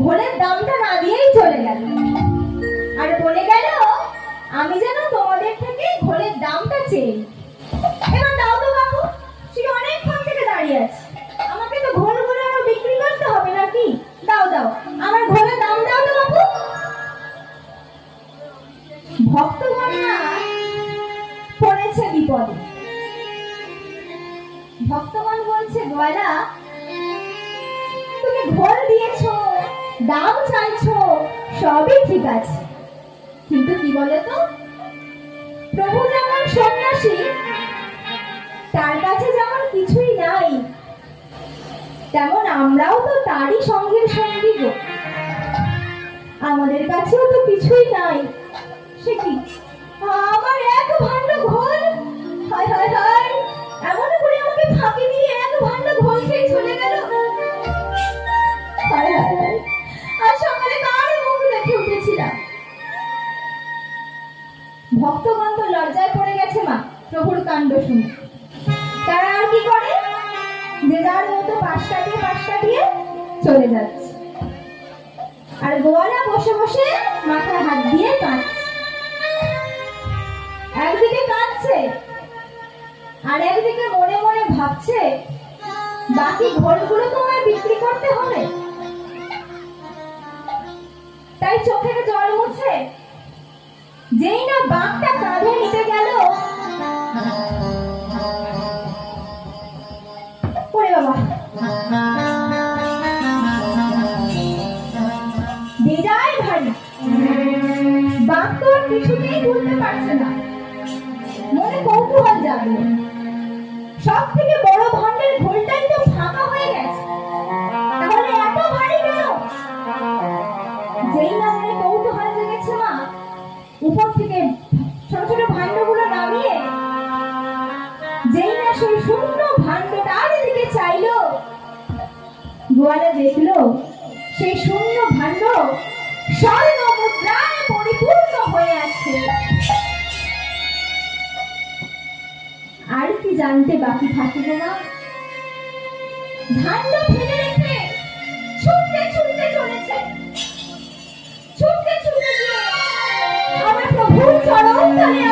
ঘোলের দামটা না দিয়েই চলে গেল আর বলে গেল আমি যেন তোমাদের থেকে ঘোলের দামটা চেয়ে। এবার দাও তো বাবু, সে অনেকক্ষণ থেকে দাঁড়িয়ে আছে, আমাকে তো ঘোলগুলো আরো বিক্রি করতে হবে নাকি? দাও দাও, আমার ঘোলের দাম দাও তো বাবু। ভক্তগণরা পড়েছে বিপদে। ভক্তগণ বলছে গয়লা তুমি ঘোল দিয়েছো, দাম চাইছো, সবই ঠিক আছে, কিন্তু কি বলে তো প্রভু যেমন সন্ন্যাসী, তার কাছে যেমন কিছুই নাই, তেমন আমরাও তো তারই সঙ্গের সঙ্গী গো, আমাদের কাছেও তো কিছুই নাই। সে কি আমার এত ভাণ্ড ঘোল, হায় হায় হায়, এমন করে আমাকে ফাঁকি দিয়ে এত ভাণ্ড ঘোল খেয়ে চলে গেল। হায় হায় হায়, আজ সকালে কারই মুখ দেখে উঠেছিলাম। ভক্তগণ তো লজ্জায় পড়ে গেছে মা প্রভুর কাণ্ড শুনে। তারা আর কি করে, যে যার মতো পাশ কাটিয়ে চলে যাচ্ছে, আর গোয়ালা বসে বসে মাথায় হাত দিয়ে কাঁদছে। একদিকে কাঁদছে আর একদিকে মনে মনে ভাবছে বাকি ঘোলগুলো তো আমায় বিক্রি করতে হবে। তাই চোখের জল মুছে যেই না বাঘটা কাঁধে নিতে গেল, ওরে বাবা, বেজায় ভারী, বাঘ তো আর কিছুতেই ভুলতে পারছে না। মনে কৌতূহল জাগলো, সব থেকে বড় ভাণ্ডের ঘোলটাই তো ফাঁকা হয়ে গেছে, তাহলে এত ভারী কেন? যেই না মনে কৌতূহল জেগেছে মা উপর থেকে ছোট ছোট ভাণ্ডগুলো নামিয়ে যেই না সেই শূন্য ভাণ্ডটার দিকে চাইলো, গোয়ালা দেখলো সেই শূন্য ভাণ্ড স্বর্ণ মুদ্রায় পরিপূর্ণ হয়ে আছে। আর কি জানতে বাকি থাকিল না, ভাণ্ড ফেলে রেখে ছুটতে ছুটতে চলেছে, ছুটতে ছুটতে গিয়ে আমার প্রভুর চরণ তলে